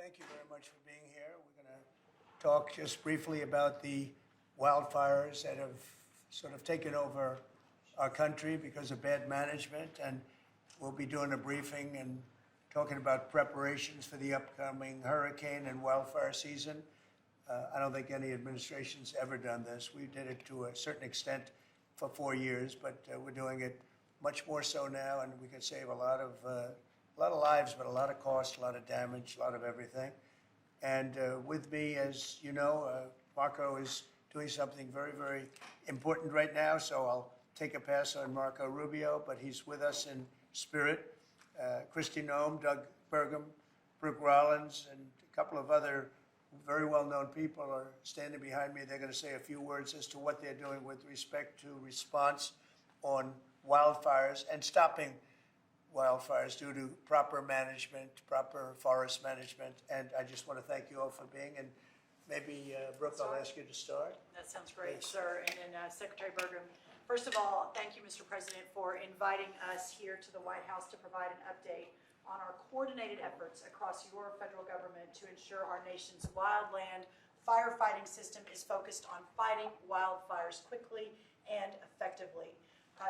Thank you very much for being here. We're going to talk just briefly about the wildfires that have sort of taken over our country because of bad management, and we'll be doing a briefing and talking about preparations for the upcoming hurricane and wildfire season. I don't think any administration's ever done this. We did it to a certain extent for 4 years, but we're doing it much more so now, and we can save a lot of lives, but a lot of cost, a lot of damage, a lot of everything. And with me, as you know, Marco is doing something very, very important right now, so I'll take a pass on Marco Rubio, but he's with us in spirit. Kristi Noem, Doug Burgum, Brooke Rollins, and a couple of other very well-known people are standing behind me. They're going to say a few words as to what they're doing with respect to response on wildfires and stopping wildfires due to proper management, proper forest management. And I just want to thank you all for being, and maybe, Brooke, I'll ask you to start. That sounds great, Please. sir. And then Secretary Burgum, first of all, thank you, Mr. President, for inviting us here to the White House to provide an update on our coordinated efforts across your federal government to ensure our nation's wildland firefighting system is focused on fighting wildfires quickly and effectively.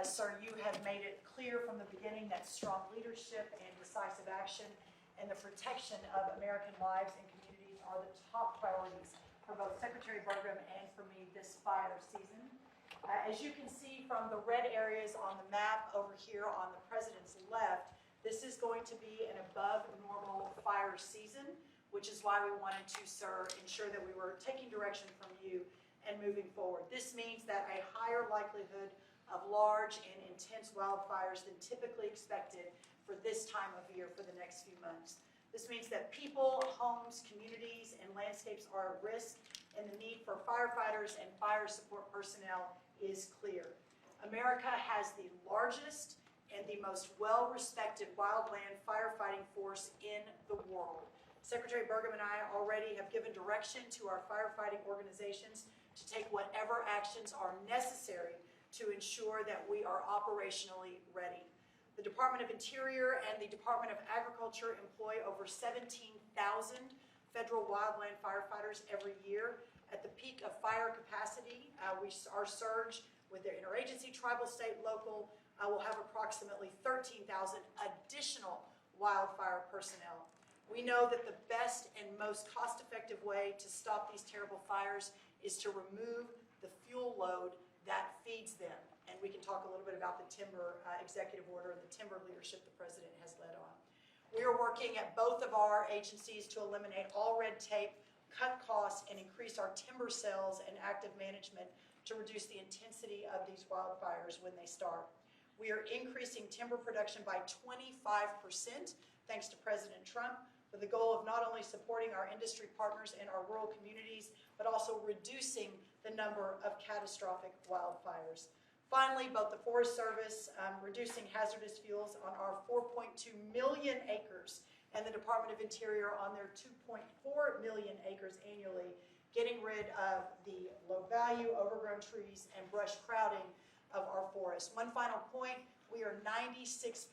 Sir, you have made it clear from the beginning that strong leadership and decisive action and the protection of American lives and communities are the top priorities for both Secretary Burgum and for me this fire season. As you can see from the red areas on the map over here on the President's left, this is going to be an above normal fire season, which is why we wanted to, sir, ensure that we were taking direction from you and moving forward. This means that a higher likelihood of large and intense wildfires than typically expected for this time of year for the next few months. This means that people, homes, communities, and landscapes are at risk, and the need for firefighters and fire support personnel is clear. America has the largest and the most well-respected wildland firefighting force in the world. Secretary Burgum and I already have given direction to our firefighting organizations to take whatever actions are necessary to ensure that we are operationally ready. The Department of Interior and the Department of Agriculture employ over 17,000 federal wildland firefighters every year. At the peak of fire capacity, our surge with their interagency, tribal, state, local, will have approximately 13,000 additional wildfire personnel. We know that the best and most cost-effective way to stop these terrible fires is to remove the fuel load that feeds them. And we can talk a little bit about the timber executive order and the timber leadership the President has led on. We are working at both of our agencies to eliminate all red tape, cut costs, and increase our timber sales and active management to reduce the intensity of these wildfires when they start. We are increasing timber production by 25%, thanks to President Trump, with the goal of not only supporting our industry partners in our rural communities, but also reducing the number of catastrophic wildfires. Finally, both the Forest Service reducing hazardous fuels on our 4.2 million acres and the Department of Interior on their 2.4 million acres annually, getting rid of the low-value, overgrown trees and brush crowding of our forests. One final point, we are 96%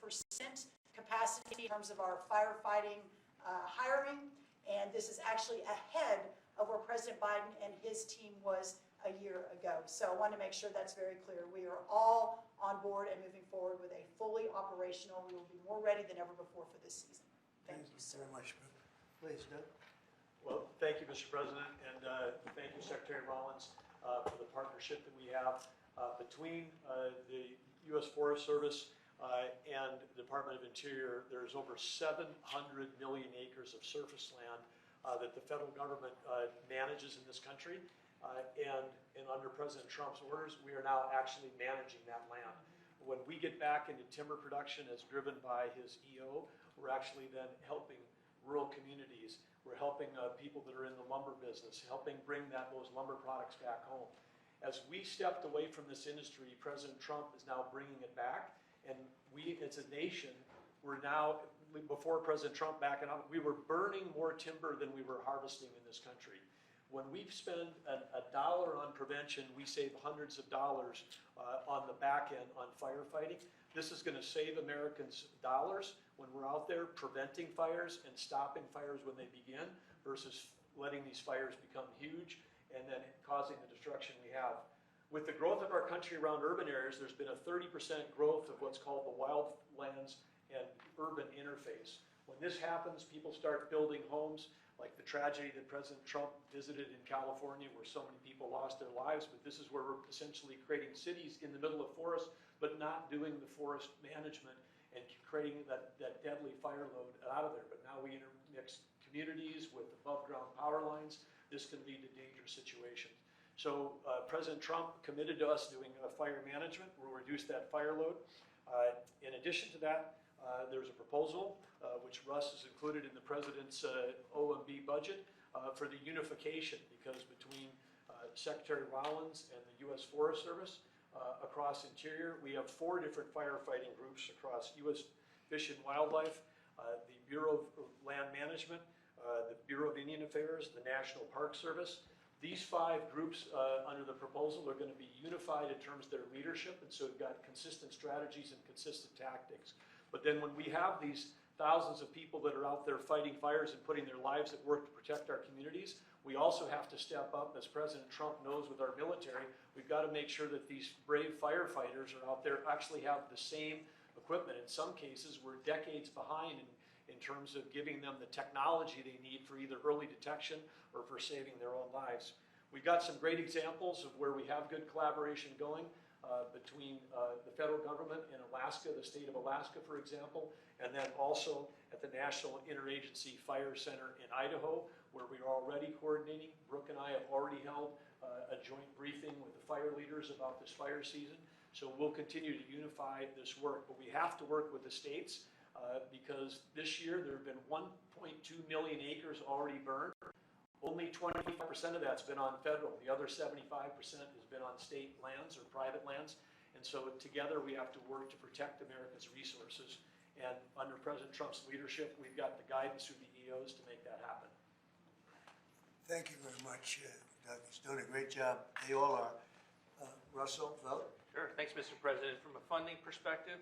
capacity in terms of our firefighting hiring, and this is actually ahead of where President Biden and his team was a year ago. So I want to make sure that's very clear. We are all on board and moving forward with a fully operational, we will be more ready than ever before for this season. Thank you, sir. Very much, Brooke. Please, Doug. Well, thank you, Mr. President, and thank you, Secretary Rollins, for the partnership that we have between the U.S. Forest Service and the Department of Interior. There's over 700 million acres of surface land that the federal government manages in this country. And under President Trump's orders, we are now actually managing that land. When we get back into timber production as driven by his EO, we're actually then helping rural communities. We're helping people that are in the lumber business, helping bring those lumber products back home. As we stepped away from this industry, President Trump is now bringing it back, and we, as a nation, we're now, before President Trump backing up, we were burning more timber than we were harvesting in this country. When we spend a dollar on prevention, we save hundreds of dollars on the back end on firefighting. This is going to save Americans dollars when we're out there preventing fires and stopping fires when they begin versus letting these fires become huge and then causing the destruction we have. With the growth of our country around urban areas, there's been a 30% growth of what's called the wildlands and urban interface. When this happens, people start building homes, like the tragedy that President Trump visited in California where so many people lost their lives, but this is where we're essentially creating cities in the middle of forests, but not doing the forest management and creating that deadly fire load out of there. But now we intermix communities with above ground power lines. This can lead to dangerous situations. So President Trump committed to us doing fire management. We'll reduce that fire load. In addition to that, there's a proposal, which Russ has included in the President's OMB budget for the unification, because between Secretary Rollins and the U.S. Forest Service across Interior, we have 4 different firefighting groups across U.S. Fish and Wildlife, the Bureau of Land Management, the Bureau of Indian Affairs, the National Park Service. These 5 groups under the proposal are going to be unified in terms of their leadership, and so we've got consistent strategies and consistent tactics. But then when we have these thousands of people that are out there fighting fires and putting their lives at work to protect our communities, we also have to step up, as President Trump knows with our military. We've got to make sure that these brave firefighters are out there actually have the same equipment. In some cases, we're decades behind in terms of giving them the technology they need for either early detection or for saving their own lives. We've got some great examples of where we have good collaboration going between the federal government in Alaska, the state of Alaska, for example, and then also at the National Interagency Fire Center in Idaho, where we are already coordinating. Brooke and I have already held a joint briefing with the fire leaders about this fire season. So we'll continue to unify this work, but we have to work with the states because this year there have been 1.2 million acres already burned. Only 25% of that's been on federal. The other 75% has been on state lands or private lands. And so together we have to work to protect America's resources. And under President Trump's leadership, we've got the guidance through the EOs to make that happen. Thank you very much, Doug. He's doing a great job. They all are. Russell, vote. Sure. Thanks, Mr. President. From a funding perspective,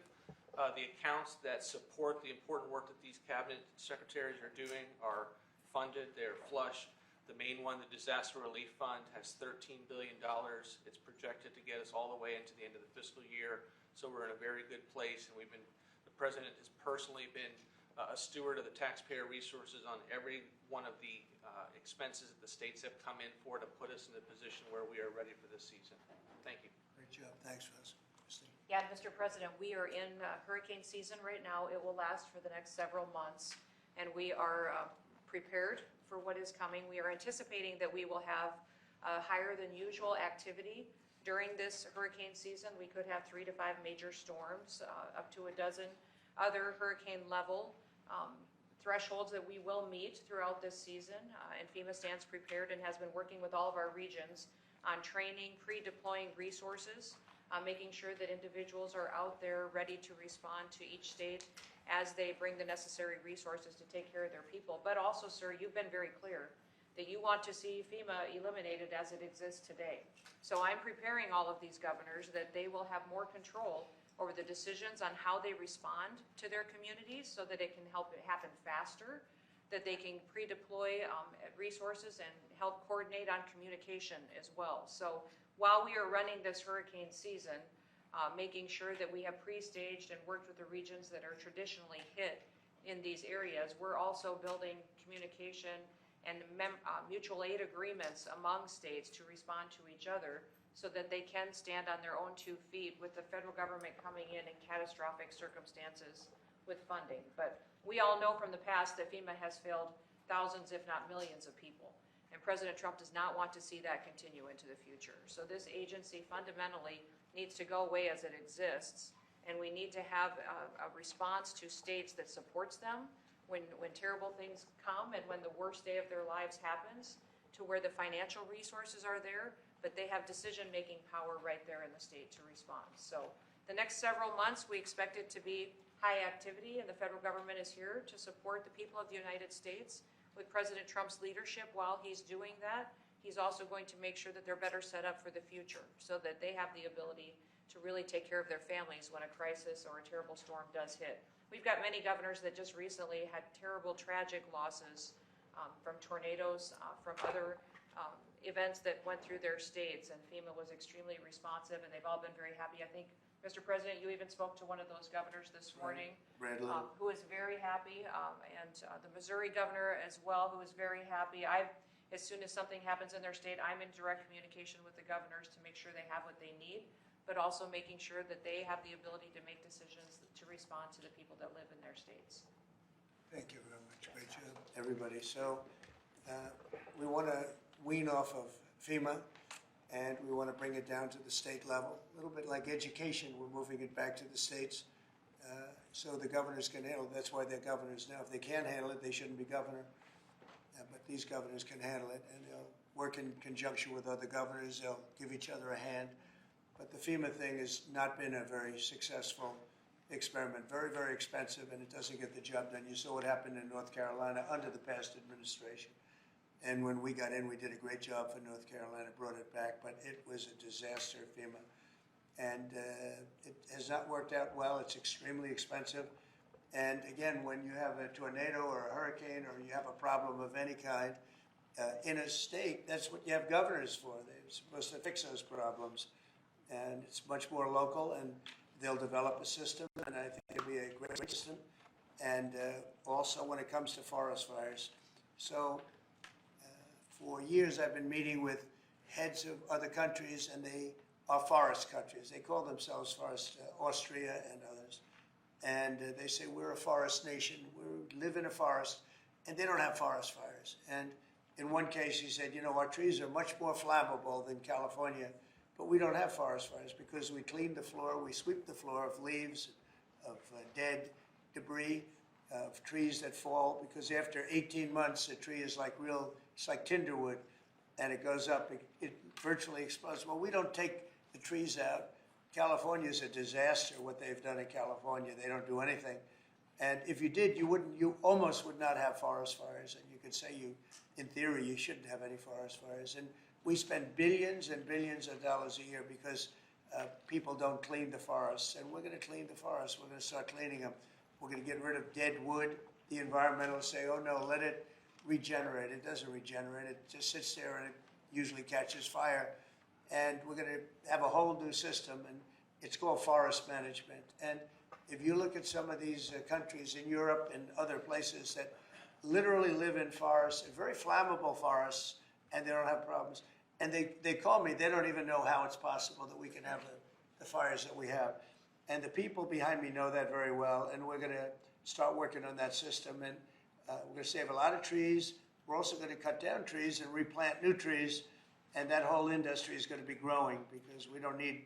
the accounts that support the important work that these cabinet secretaries are doing are funded. They're flush. The main one, the Disaster Relief Fund, has $13 billion. It's projected to get us all the way into the end of the fiscal year. So we're in a very good place, and the President has personally been a steward of the taxpayer resources on every one of the expenses that the states have come in for to put us in the position where we are ready for this season. Thank you. Great job. Thanks, Russ. Christine. Yeah, Mr. President, we are in hurricane season right now. It will last for the next several months, and we are prepared for what is coming. We are anticipating that we will have higher than usual activity during this hurricane season. We could have 3 to 5 major storms, up to a dozen other hurricane level thresholds that we will meet throughout this season. And FEMA stands prepared and has been working with all of our regions on training, pre-deploying resources, making sure that individuals are out there ready to respond to each state as they bring the necessary resources to take care of their people. But also, sir, you've been very clear that you want to see FEMA eliminated as it exists today. So I'm preparing all of these governors that they will have more control over the decisions on how they respond to their communities so that it can help it happen faster, that they can pre-deploy resources and help coordinate on communication as well. So while we are running this hurricane season, making sure that we have pre-staged and worked with the regions that are traditionally hit in these areas, we're also building communication and mutual aid agreements among states to respond to each other so that they can stand on their own 2 feet with the federal government coming in catastrophic circumstances with funding. But we all know from the past that FEMA has failed thousands, if not millions of people. And President Trump does not want to see that continue into the future. So this agency fundamentally needs to go away as it exists, and we need to have a response to states that supports them when terrible things come and when the worst day of their lives happens, to where the financial resources are there, but they have decision-making power right there in the state to respond. So the next several months, we expect it to be high activity, and the federal government is here to support the people of the United States with President Trump's leadership while he's doing that, He's also going to make sure that they're better set up for the future so that they have the ability to really take care of their families when a crisis or a terrible storm does hit. We've got many governors that just recently had terrible, tragic losses from tornadoes, from other events that went through their states, and FEMA was extremely responsive, and they've all been very happy. I think, Mr. President, you even spoke to one of those governors this morning, who is very happy, and the Missouri governor as well, who is very happy. As soon as something happens in their state, I'm in direct communication with the governors to make sure they have what they need, but also making sure that they have the ability to make decisions to respond to the people that live in their states. Thank you very much. Great job, everybody. So we want to wean off of FEMA, and we want to bring it down to the state level. A little bit like education, we're moving it back to the states so the governors can handle it. That's why they're governors now. If they can't handle it, they shouldn't be governor. But these governors can handle it, and they'll work in conjunction with other governors. They'll give each other a hand. But the FEMA thing has not been a very successful experiment. Very, very expensive, and it doesn't get the job done. You saw what happened in North Carolina under the past administration. And when we got in, we did a great job for North Carolina, brought it back, but it was a disaster, FEMA. And it has not worked out well. It's extremely expensive. And again, when you have a tornado or a hurricane or you have a problem of any kind in a state, that's what you have governors for. They're supposed to fix those problems. And it's much more local, and they'll develop a system, and I think it'll be a great system. And also when it comes to forest fires. So for years I've been meeting with heads of other countries, and they are forest countries. They call themselves forest, Austria and others. And they say, we're a forest nation, we live in a forest, and they don't have forest fires. And in one case he said, you know, our trees are much more flammable than California, but we don't have forest fires because we clean the floor, we sweep the floor of leaves, of dead debris, of trees that fall, because after 18 months, a tree is like it's like tinder wood, and it goes up, it virtually explodes. Well, we don't take the trees out. California is a disaster, what they've done in California. They don't do anything. And if you did, you almost would not have forest fires, and you could say in theory, you shouldn't have any forest fires. And we spend billions and billions of dollars a year because people don't clean the forests, and we're going to clean the forests. We're going to start cleaning them. We're going to get rid of dead wood. The environmentalists say, oh no, let it regenerate. It doesn't regenerate. It just sits there and it usually catches fire. And we're going to have a whole new system, and it's called forest management. And if you look at some of these countries in Europe and other places that literally live in forests, very flammable forests, and they don't have problems. And they call me, they don't even know how it's possible that we can have the fires that we have. And the people behind me know that very well, and we're going to start working on that system. And we're going to save a lot of trees. We're also going to cut down trees and replant new trees, and that whole industry is going to be growing because we don't need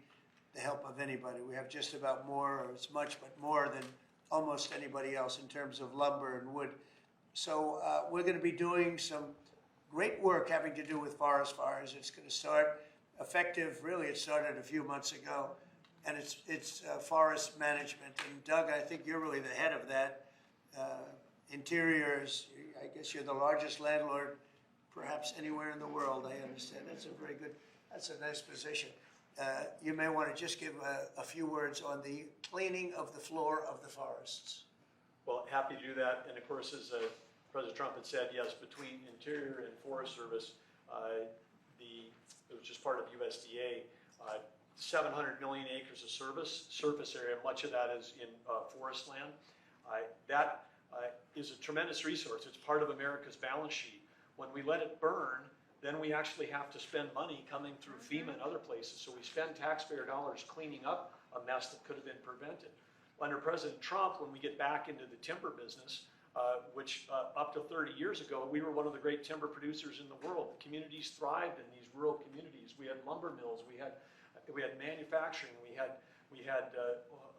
the help of anybody. We have just about more, or as much, but more than almost anybody else in terms of lumber and wood. So we're going to be doing some great work having to do with forest fires. It's going to start effective, really it started a few months ago, and it's forest management. And Doug, I think you're really the head of that. Interiors, I guess you're the largest landlord perhaps anywhere in the world, I understand. That's a nice position. You may want to just give a few words on the cleaning of the floor of the forests. Well, happy to do that. And of course, as President Trump had said, yes, between Interior and Forest Service, it was just part of USDA, 700 million acres of surface area, much of that is in forest land. That is a tremendous resource. It's part of America's balance sheet. When we let it burn, then we actually have to spend money coming through FEMA and other places. So we spend taxpayer dollars cleaning up a mess that could have been prevented. Under President Trump, when we get back into the timber business, which up to 30 years ago, we were one of the great timber producers in the world. The communities thrived in these rural communities. We had lumber mills, we had manufacturing, we had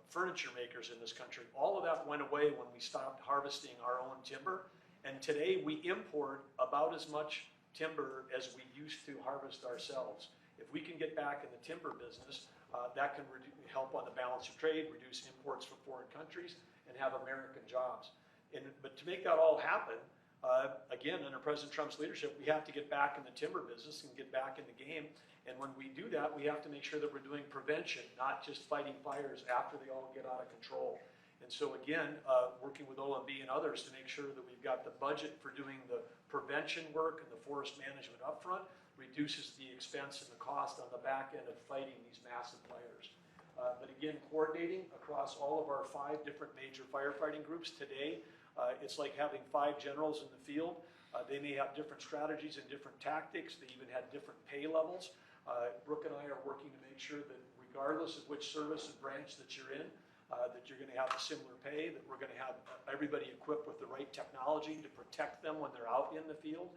furniture makers in this country. All of that went away when we stopped harvesting our own timber. And today we import about as much timber as we used to harvest ourselves. If we can get back in the timber business, that can help on the balance of trade, reduce imports from foreign countries, and have American jobs. But to make that all happen, again, under President Trump's leadership, we have to get back in the timber business and get back in the game. And when we do that, we have to make sure that we're doing prevention, not just fighting fires after they all get out of control. And so again, working with OMB and others to make sure that we've got the budget for doing the prevention work and the forest management upfront reduces the expense and the cost on the back end of fighting these massive fires. But again, coordinating across all of our 5 different major firefighting groups today, it's like having 5 generals in the field. They may have different strategies and different tactics. They even had different pay levels. Brooke and I are working to make sure that regardless of which service and branch that you're in, that you're going to have a similar pay, that we're going to have everybody equipped with the right technology to protect them when they're out in the field.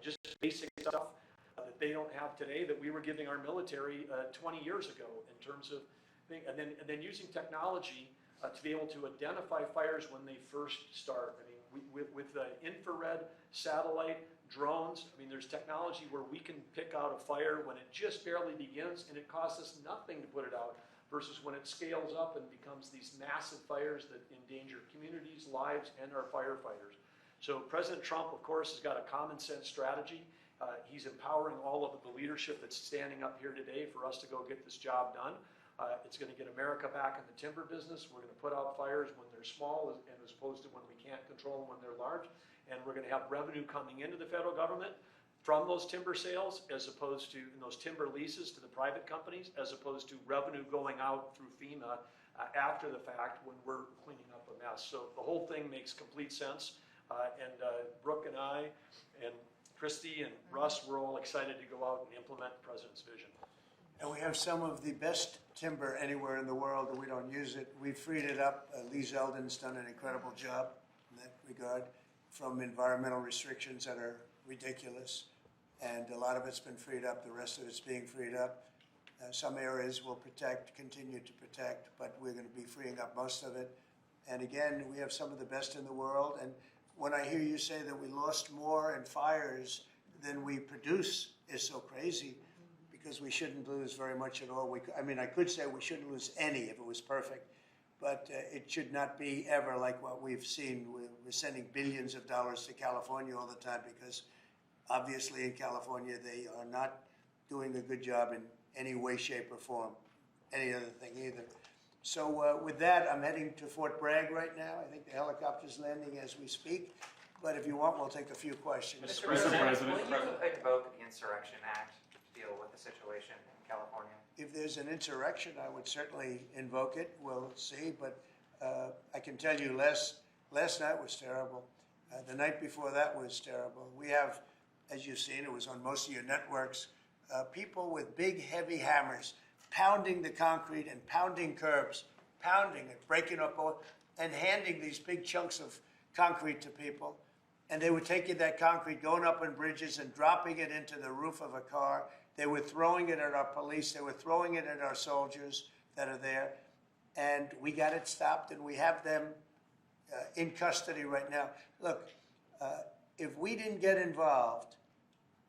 Just basic stuff that they don't have today that we were giving our military 20 years ago in terms of thing, and then using technology to be able to identify fires when they first start. I mean, with infrared, satellite, drones, I mean, there's technology where we can pick out a fire when it just barely begins and it costs us nothing to put it out, versus when it scales up and becomes these massive fires that endanger communities, lives, and our firefighters. So President Trump, of course, has got a common sense strategy. He's empowering all of the leadership that's standing up here today for us to go get this job done. It's going to get America back in the timber business. We're going to put out fires when they're small and as opposed to when we can't control them when they're large. And we're going to have revenue coming into the federal government from those timber sales, as opposed to those timber leases to the private companies, as opposed to revenue going out through FEMA after the fact when we're cleaning up a mess. So the whole thing makes complete sense. Brooke and I and Christy and Russ, we're all excited to go out and implement the president's vision. And we have some of the best timber anywhere in the world, and we don't use it. We've freed it up. Lee Zeldin's done an incredible job in that regard, from environmental restrictions that are ridiculous. And a lot of it's been freed up. The rest of it's being freed up. Some areas will continue to protect, but we're going to be freeing up most of it. And again, we have some of the best in the world. And when I hear you say that we lost more in fires than we produce, is so crazy, because we shouldn't lose very much at all. I could say we shouldn't lose any if it was perfect, but it should not be ever like what we've seen. We're sending billions of dollars to California all the time because obviously in California they are not doing a good job in any way, shape, or form, any other thing either. So with that, I'm heading to Fort Bragg right now. I think the helicopter's landing as we speak. But if you want, we'll take a few questions. Mr. President, will you invoke the Insurrection Act to deal with the situation in California? If there's an insurrection, I would certainly invoke it. We'll see. But I can tell you last night was terrible. The night before that was terrible. We have, as you've seen, it was on most of your networks, people with big, heavy hammers pounding the concrete and pounding curbs, pounding it, breaking up, and handing these big chunks of concrete to people. And they were taking that concrete, going up on bridges and dropping it into the roof of a car. They were throwing it at our police. They were throwing it at our soldiers that are there. And we got it stopped, and we have them in custody right now. Look, if we didn't get involved,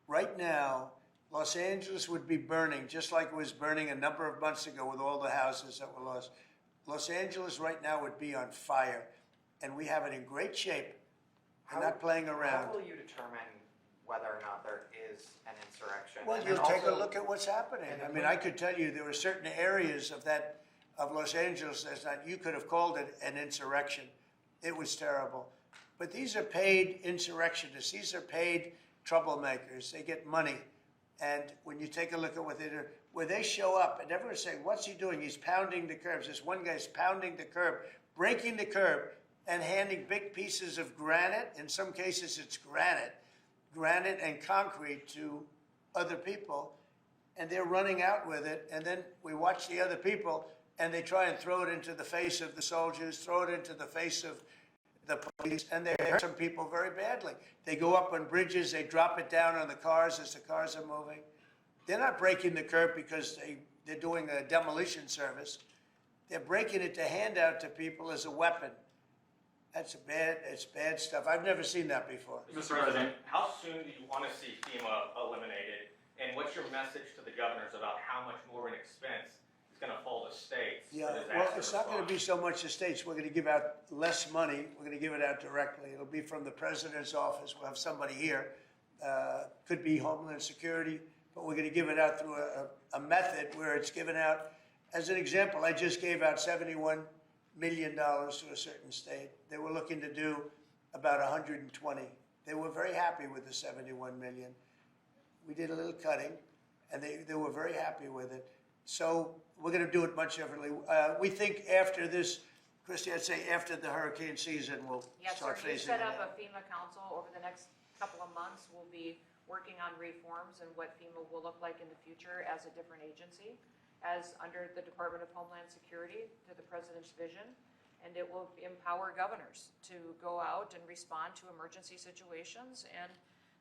right now, Los Angeles would be burning, just like it was burning a number of months ago with all the houses that were lost. Los Angeles right now would be on fire, and we have it in great shape. We're not playing around. How will you determine whether or not there is an insurrection? Well, And you'll then take a also- look at what's happening. I mean, I could tell you there were certain areas of Los Angeles that you could have called it an insurrection. It was terrible. But these are paid insurrectionists. These are paid troublemakers. They get money. And when you take a look at what they do, where they show up and everyone's saying, what's he doing? He's pounding the curbs. This one guy's pounding the curb, breaking the curb, and handing big pieces of granite. In some cases, it's granite and concrete to other people. And they're running out with it. And then we watch the other people, and they try and throw it into the face of the soldiers, throw it into the face of the police, and they hurt some people very badly. They go up on bridges, they drop it down on the cars as the cars are moving. They're not breaking the curb because they're doing a demolition service. They're breaking it to hand out to people as a weapon. It's bad stuff. I've never seen that before. Mr. President, how soon do you want to see FEMA eliminated? And what's your message to the governors about how much more of an expense it's gonna fall to states for Yeah, disaster well, it's not going to be response. so much the states. We're going to give out less money. We're going to give it out directly. It'll be from the president's office. We'll have somebody here. Could be Homeland Security, but we're going to give it out through a method where it's given out. As an example, I just gave out $71 million to a certain state. They were looking to do about 120. They were very happy with the 71 million. We did a little cutting, and they were very happy with it. So we're going to do it much differently. We think after this, Christy, I'd say after the hurricane season, we'll Yes, sir. start You phasing set it up a out. FEMA council over the next couple of months. We'll be working on reforms and what FEMA will look like in the future as a different agency, as under the Department of Homeland Security to the president's vision. And it will empower governors to go out and respond to emergency situations. And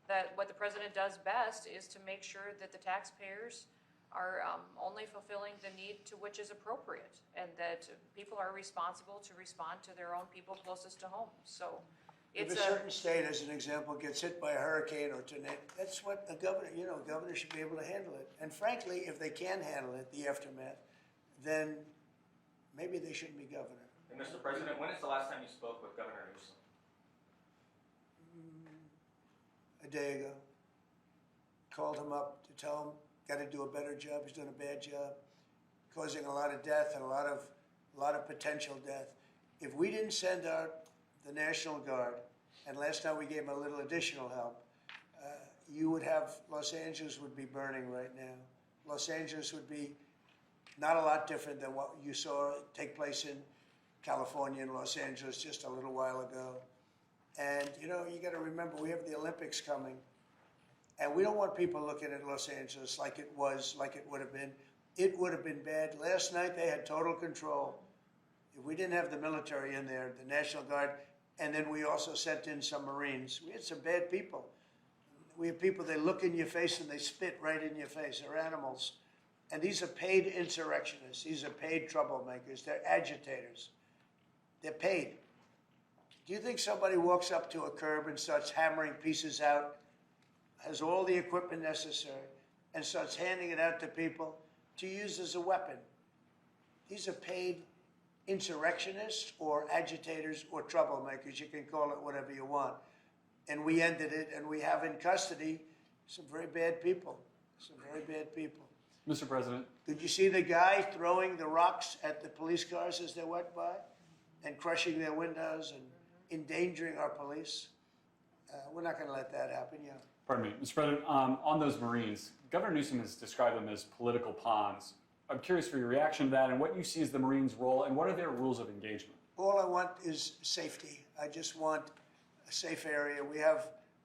that what the president does best is to make sure that the taxpayers are only fulfilling the need to which is appropriate, and that people are responsible to respond to their own people closest to home. So If it's a certain state, as an example, gets hit by a hurricane or tornado, that's what a governor, a governor should be able to handle it. And frankly, if they can handle it, the aftermath, then maybe they shouldn't be governor. And Mr. President, when is the last time you spoke with Governor Newsom? A day ago. Called him up to tell him, got to do a better job. He's doing a bad job, causing a lot of death and a lot of potential death. If we didn't send out the National Guard, and last time we gave him a little additional help, you would have, Los Angeles would be burning right now. Los Angeles would be not a lot different than what you saw take place in California and Los Angeles just a little while ago. And, you got to remember, we have the Olympics coming. And we don't want people looking at Los Angeles like it would have been. It would have been bad. Last night, they had total control. If we didn't have the military in there, the National Guard, and then we also sent in some Marines. We had some bad people. We have people, they look in your face and they spit right in your face. They're animals. And these are paid insurrectionists. These are paid troublemakers. They're agitators. They're paid. Do you think somebody walks up to a curb and starts hammering pieces out, has all the equipment necessary, and starts handing it out to people to use as a weapon? These are paid insurrectionists or agitators or troublemakers. You can call it whatever you want. And we ended it, and we have in custody some very bad people. Some very bad people. Mr. President. Did you see the guy throwing the rocks at the police cars as they went by and crushing their windows and endangering our police? We're not going to let that happen, yeah. Pardon me, Mr. President, on those Marines, Governor Newsom has described them as political pawns. I'm curious for your reaction to that and what you see as the Marines' role and what are their rules of engagement? All I want is safety. I just want a safe area.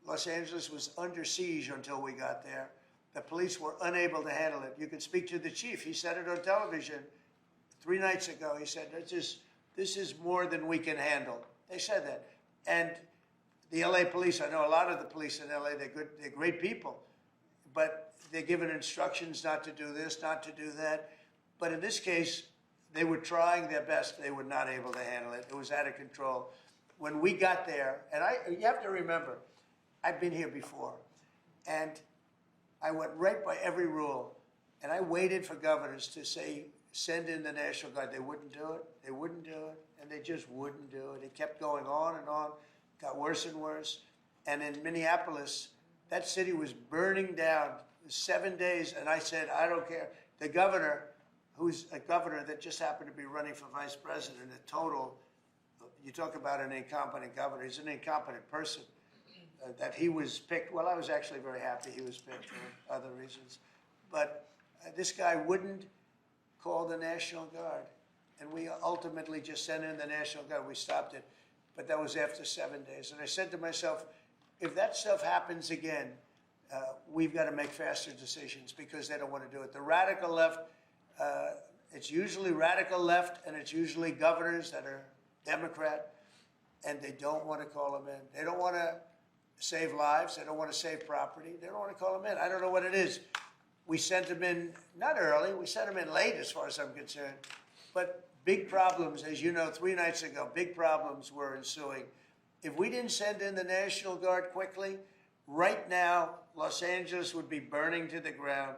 Los Angeles was under siege until we got there. The police were unable to handle it. You can speak to the chief. He said it on television 3 nights ago. He said, this is more than we can handle. They said that. And the LA police, I know a lot of the police in LA, they're great people, but they're given instructions not to do this, not to do that. But in this case, they were trying their best. They were not able to handle it. It was out of control. When we got there, and you have to remember, I've been here before, and I went right by every rule, and I waited for governors to say, send in the National Guard. They wouldn't do it. They wouldn't do it, and they just wouldn't do it. It kept going on and on, got worse and worse. And in Minneapolis, that city was burning down. It was 7 days, and I said, I don't care. The governor, who's a governor that just happened to be running for vice president, a total, you talk about an incompetent governor. He's an incompetent person. That he was picked, well, I was actually very happy he was picked for other reasons. But this guy wouldn't call the National Guard. And we ultimately just sent in the National Guard. We stopped it. But that was after 7 days. And I said to myself, if that stuff happens again, we've got to make faster decisions because they don't want to do it. The radical left, it's usually radical left, and it's usually governors that are Democrat, and they don't want to call them in. They don't want to save lives. They don't want to save property. They don't want to call them in. I don't know what it is. We sent them in, not early, we sent them in late as far as I'm concerned. But big problems, as you know, 3 nights ago, big problems were ensuing. If we didn't send in the National Guard quickly, right now, Los Angeles would be burning to the ground.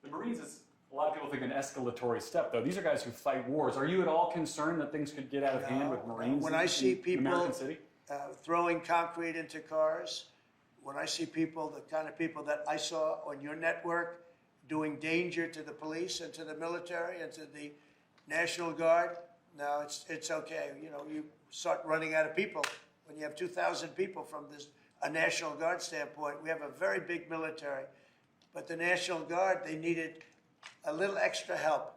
The Marines, as A lot of people think an escalatory step, though. These are guys who fight wars. Are you at all concerned that things could get out of hand with Marines When I see in people American City? throwing concrete into cars, when I see people, the kind of people that I saw on your network doing danger to the police and to the military and to the National Guard, no, it's okay. You know, you start running out of people when you have 2,000 people from a National Guard standpoint. We have a very big military, but the National Guard, they needed a little extra help,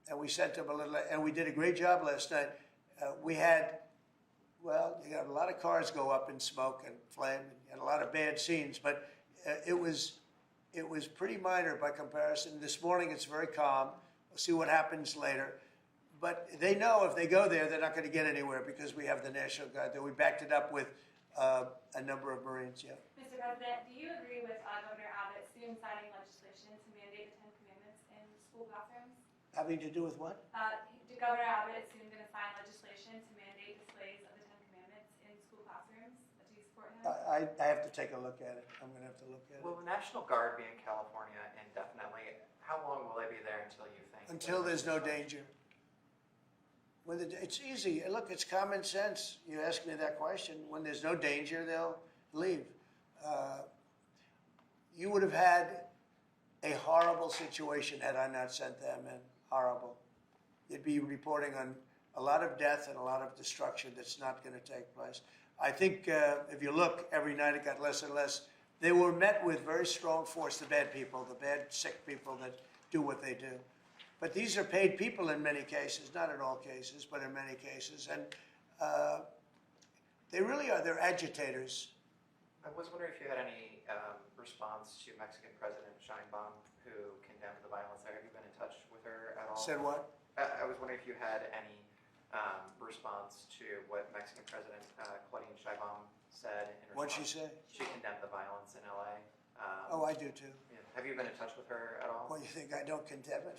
and we sent them a little, and we did a great job last night. We had, well, you got a lot of cars go up in smoke and flame, and a lot of bad scenes, but it was pretty minor by comparison. This morning it's very calm. We'll see what happens later. But they know if they go there, they're not going to get anywhere because we have the National Guard there. We backed it up with a number of Marines, yeah. Mr. President, do you agree with Governor Abbott soon signing legislation to mandate the 10 Commandments in school classrooms? Having to do with what? Governor Abbott is soon going to sign legislation to mandate displays of the 10 Commandments in school classrooms. Do you support him? I have to take a look at it. I'm going to have to look at it. Will the National Guard be in California indefinitely? How long will they be there until you think? Until there's no danger. It's easy. Look, it's common sense. You ask me that question. When there's no danger, they'll leave. You would have had a horrible situation had I not sent them in. Horrible. You'd be reporting on a lot of death and a lot of destruction that's not going to take place. I think if you look, every night it got less and less. They were met with very strong force, the bad people, the bad, sick people that do what they do. But these are paid people in many cases, not in all cases, but in many cases. And they really are, they're agitators. I was wondering if you had any response to Mexican President Sheinbaum, who condemned the violence there. Have you been in touch with her at all? Said what? I was wondering if you had any response to what Mexican President Claudine Sheinbaum said in response. What'd she say? She condemned the violence in LA. Oh, I do too. Yeah. Have you been in touch with her at all? Well, you think I don't condemn it?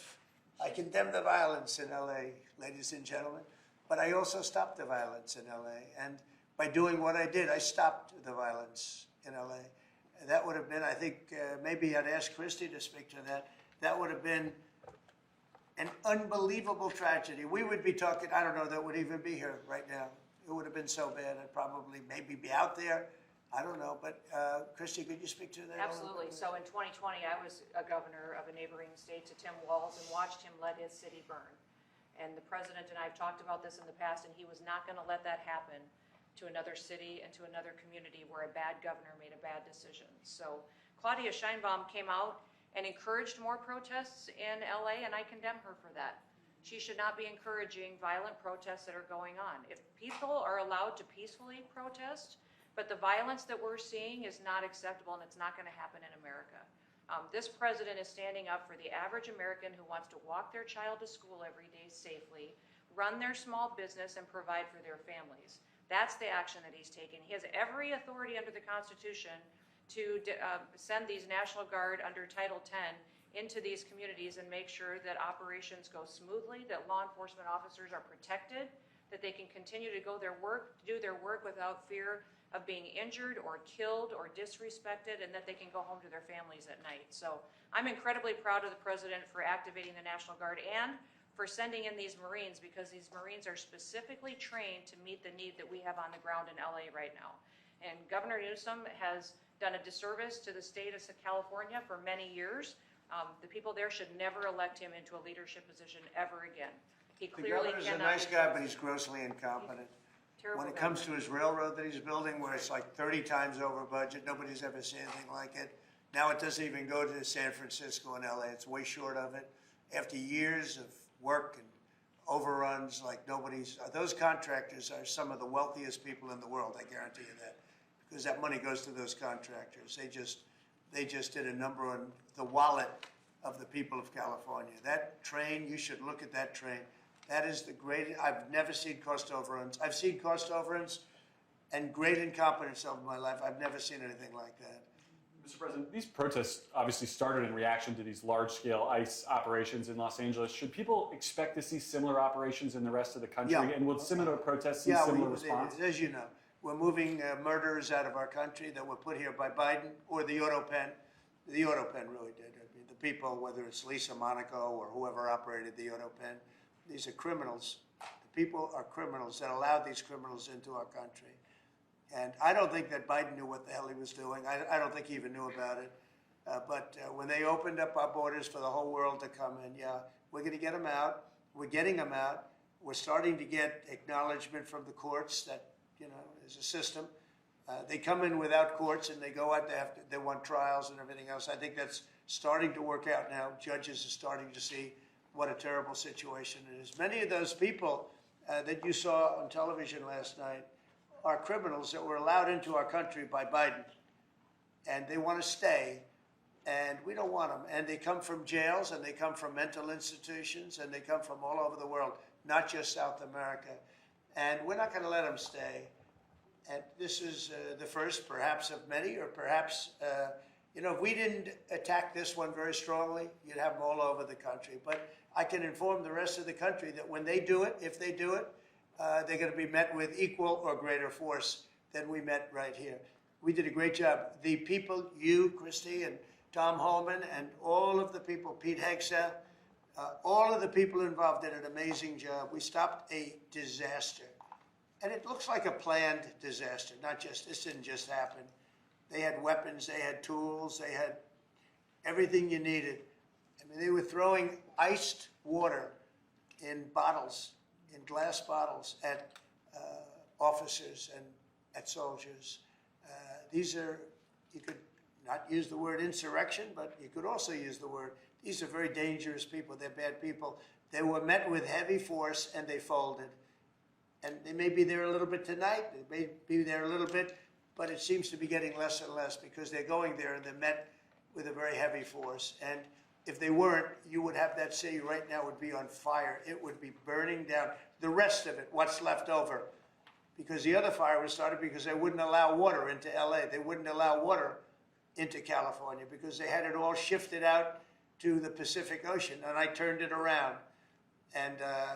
I condemn the violence in LA, ladies and gentlemen, but I also stopped the violence in LA. And by doing what I did, I stopped the violence in LA. And that would have been, I think, maybe I'd ask Christie to speak to that. That would have been an unbelievable tragedy. We would be talking, I don't know that would even be here right now. It would have been so bad. I'd probably maybe be out there. I don't know, but Christie, could you speak to that? Absolutely. So in 2020, I was a governor of a neighboring state to Tim Walz and watched him let his city burn. And the president and I have talked about this in the past, and he was not going to let that happen to another city and to another community where a bad governor made a bad decision. So Claudia Sheinbaum came out and encouraged more protests in LA, and I condemn her for that. She should not be encouraging violent protests that are going on. If people are allowed to peacefully protest, but the violence that we're seeing is not acceptable, and it's not going to happen in America. This president is standing up for the average American who wants to walk their child to school every day safely, run their small business, and provide for their families. That's the action that he's taking. He has every authority under the Constitution to send these National Guard under Title 10 into these communities and make sure that operations go smoothly, that law enforcement officers are protected, that they can continue to do their work without fear of being injured or killed or disrespected, and that they can go home to their families at night. So I'm incredibly proud of the president for activating the National Guard and for sending in these Marines, because these Marines are specifically trained to meet the need that we have on the ground in LA right now. And Governor Newsom has done a disservice to the state of California for many years. The people there should never elect him into a leadership position ever again. He The clearly governor's a cannot. nice guy, but he's grossly incompetent. Terrible When it guy. comes to his railroad that he's building, where it's like 30 times over budget, nobody's ever seen anything like it. Now it doesn't even go to San Francisco and LA. It's way short of it. After years of work and overruns like nobody's, those contractors are some of the wealthiest people in the world, I guarantee you that. Because that money goes to those contractors. They just did a number on the wallet of the people of California. That train, you should look at that train. That is the greatest. I've never seen cost overruns. I've seen cost overruns and great incompetence over my life. I've never seen anything like that. Mr. President, these protests obviously started in reaction to these large-scale ICE operations in Los Angeles. Should people expect to see similar operations in the rest of the country? Yeah. And will similar protests see similar response? As you know, we're moving murderers out of our country that were put here by Biden or the auto pen. The auto pen really did. I mean, people, whether it's Lisa Monaco or whoever operated the auto pen. These are criminals. The people are criminals that allowed these criminals into our country. And I don't think that Biden knew what the hell he was doing. I don't think he even knew about it. But when they opened up our borders for the whole world to come in, yeah, we're going to get them out. We're getting them out. We're starting to get acknowledgement from the courts that, there's a system. They come in without courts and they go out, they want trials and everything else. I think that's starting to work out now. Judges are starting to see what a terrible situation it is. Many of those people that you saw on television last night are criminals that were allowed into our country by Biden. And they want to stay, and we don't want them. And they come from jails, and they come from mental institutions, and they come from all over the world, not just South America. And we're not going to let them stay. And this is the first, perhaps, of many, or perhaps, if we didn't attack this one very strongly, you'd have them all over the country. But I can inform the rest of the country that when they do it, if they do it, they're going to be met with equal or greater force than we met right here. We did a great job. The people, you, Christy, and Tom Holman, and all of the people, Pete Hegseth, all of the people involved did an amazing job. We stopped a disaster. And it looks like a planned disaster, this didn't just happen. They had weapons, they had tools, they had everything you needed. I mean, they were throwing iced water in bottles, in glass bottles, at officers and at soldiers. These are, you could not use the word insurrection, but you could also use the word, these are very dangerous people, they're bad people. They were met with heavy force and they folded. And they may be there a little bit tonight, they may be there a little bit, but it seems to be getting less and less because they're going there and they're met with a very heavy force. And if they weren't, you would have that city right now would be on fire. It would be burning down. The rest of it, what's left over. Because the other fire was started because they wouldn't allow water into LA. They wouldn't allow water into California because they had it all shifted out to the Pacific Ocean. And I turned it around. And I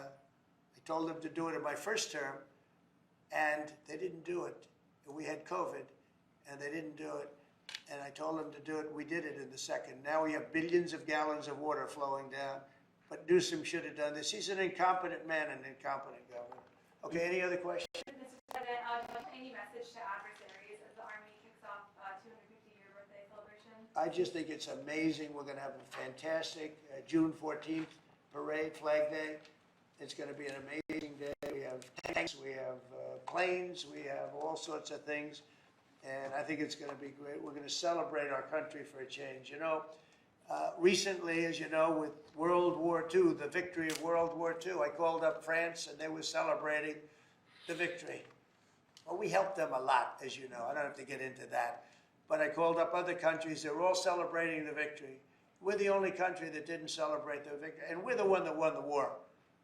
told them to do it in my first term, and they didn't do it. We had COVID, and they didn't do it. And I told them to do it. We did it in the second. Now we have billions of gallons of water flowing down. But Newsom should have done this. He's an incompetent man and incompetent governor. Okay, any other questions? Mr. President, any message to adversaries as the Army kicks off 250-year birthday celebration? I just think it's amazing. We're going to have a fantastic June 14th parade, Flag Day. It's going to be an amazing day. We have tanks, we have planes, we have all sorts of things. And I think it's going to be great. We're going to celebrate our country for a change. Recently, as you know, with World War II, the victory of World War II, I called up France and they were celebrating the victory. Well, we helped them a lot, as you know. I don't have to get into that. But I called up other countries. They were all celebrating the victory. We're the only country that didn't celebrate the victory. And we're the one that won the war.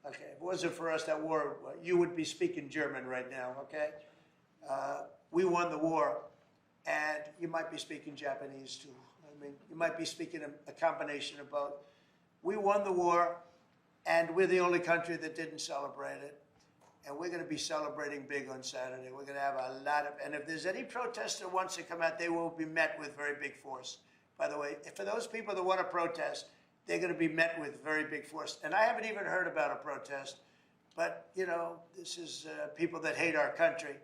Okay, if it wasn't for us, that war, you would be speaking German right now, okay? We won the war, and you might be speaking Japanese too. I mean, you might be speaking a combination of both. We won the war, and we're the only country that didn't celebrate it. And we're going to be celebrating big on Saturday. We're going to have a lot of, and if there's any protester who wants to come out, they will be met with very big force. By the way, for those people that want to protest, they're going to be met with very big force. And I haven't even heard about a protest, but, this is people that hate our country,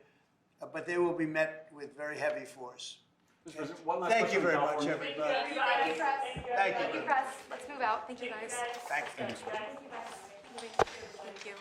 but they will be met with very heavy force. Mr. President, one last Thank you question very on much, California. everybody. Thank you, press. Thank you. Thank you, press. Let's move out. Thank you, guys. Thank you. Thank you, guys. Thank you.